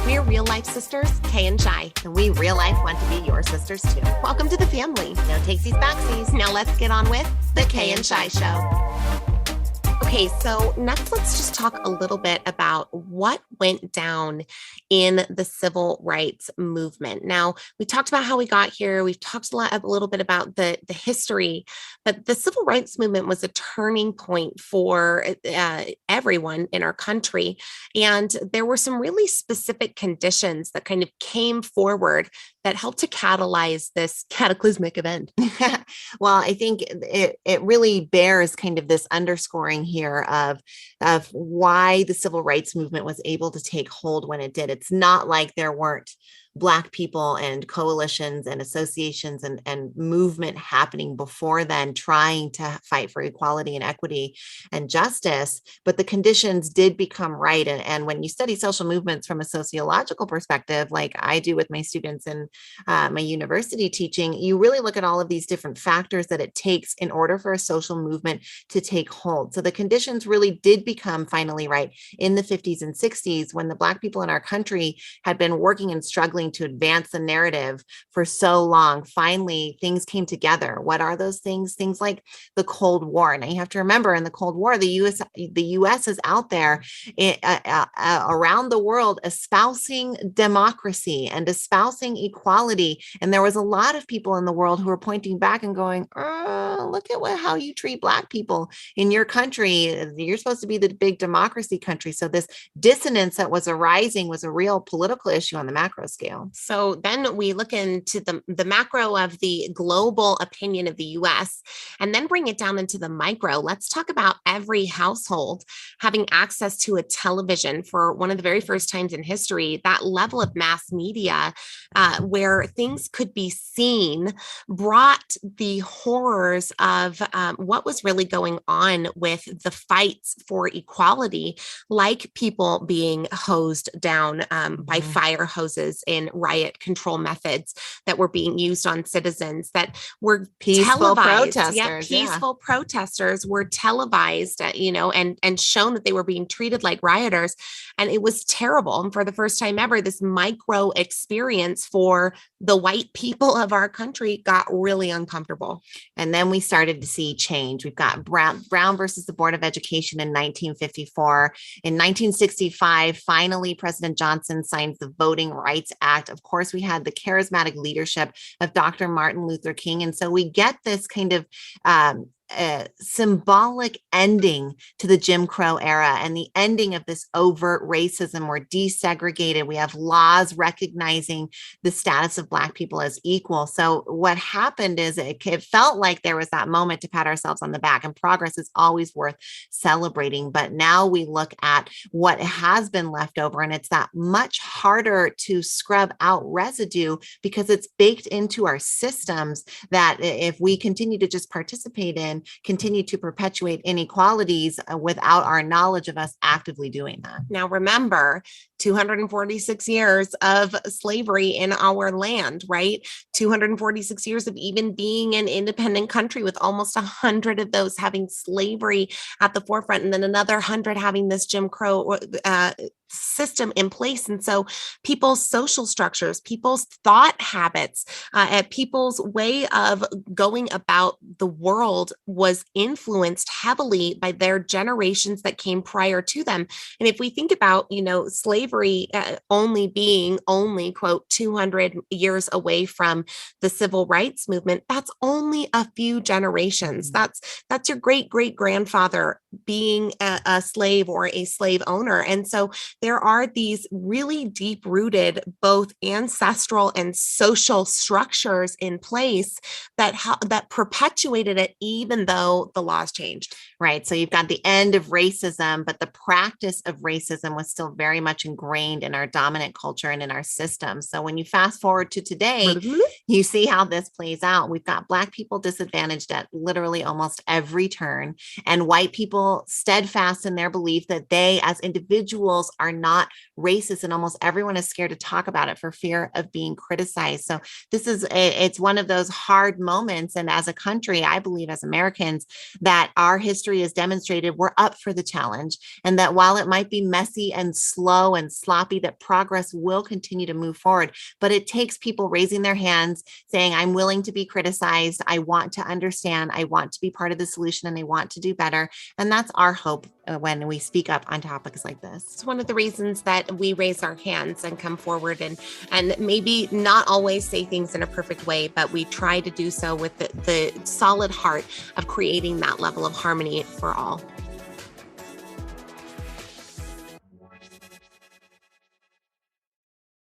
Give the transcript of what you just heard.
We're real life sisters, Kay and Shi. And we real life want to be your sisters too. Welcome to the family. No takesies backsies. Now let's get on with The Kay and Shi Show. Okay, so next let's just talk a little bit about what went down in the civil rights movement. Now, we talked about how we got here. We've talked a little bit about the history, but the civil rights movement was a turning point for everyone in our country. And there were some really specific conditions that kind of came forward that helped to catalyze this cataclysmic event. Well, I think it really bears kind of this underscoring here of why the civil rights movement was able to take hold when it did. It's not like there weren't Black people and coalitions and associations and movement happening before then, trying to fight for equality and equity and justice, but the conditions did become right. And when you study social movements from a sociological perspective, like I do with my students in my university teaching, you really look at all of these different factors that it takes in order for a social movement to take hold. So the conditions really did become finally right in the 50s and 60s, when the Black people in our country had been working and struggling to advance the narrative for so long. Finally, things came together. What are those things? Things like the Cold War. Now you have to remember, in the Cold War, the U.S. is out there around the world espousing democracy and espousing equality. And there was a lot of people in the world who were pointing back and going, look at how you treat Black people in your country. You're supposed to be the big democracy country. So this dissonance that was arising was a real political issue on the macro scale. So then we look into the macro of the global opinion of the US and then bring it down into the micro. Let's talk about every household having access to a television for one of the very first times in history. That level of mass media where things could be seen brought the horrors of what was really going on with the fights for equality, like people being hosed down by fire hoses in riot control methods that were being used on citizens, that were peaceful televised. protesters. Peaceful protesters were televised, and shown that they were being treated like rioters. And it was terrible. And for the first time ever, this micro experience for the white people of our country got really uncomfortable. And then we started to see change. We've got Brown versus the Board of Education in 1954. In 1965, finally, President Johnson signs the Voting Rights Act. Of course, we had the charismatic leadership of Dr. Martin Luther King. And so we get this kind of symbolic ending to the Jim Crow era and the ending of this overt racism. We're desegregated. We have laws recognizing the status of Black people as equal. So what happened is it felt like there was that moment to pat ourselves on the back, and progress is always worth celebrating. But now we look at what has been left over, and it's that much harder to scrub out residue because it's baked into our systems that if we continue to just participate in, continue to perpetuate inequalities without our knowledge of us actively doing that. Now, remember, 246 years of slavery in our land, right? 246 years of even being an independent country, with almost 100 of those having slavery at the forefront, and then another 100 having this Jim Crow system in place. And so people's social structures, people's thought habits, people's way of going about the world was influenced heavily by their generations that came prior to them. And if we think about, slavery only being quote 200 years away from the civil rights movement, that's only a few generations. That's your great grandfather being a slave or a slave owner. And so there are these really deep rooted, both ancestral and social structures in place that perpetuated it, even though the laws changed. Right. So you've got the end of racism, but the practice of racism was still very much ingrained in our dominant culture and in our system. So when you fast forward to today, you see how this plays out. We've got Black people disadvantaged at literally almost every turn, and white people steadfast in their belief that they as individuals are not racist, and almost everyone is scared to talk about it for fear of being criticized. So it's one of those hard moments. And as a country, I believe as Americans, that our history history has demonstrated we're up for the challenge, and that while it might be messy and slow and sloppy, that progress will continue to move forward. But it takes people raising their hands, saying, I'm willing to be criticized. I want to understand. I want to be part of the solution, and I want to do better. And that's our hope when we speak up on topics like this. It's one of the reasons that we raise our hands and come forward and maybe not always say things in a perfect way, but we try to do so with the solid heart of creating that level of harmony for all.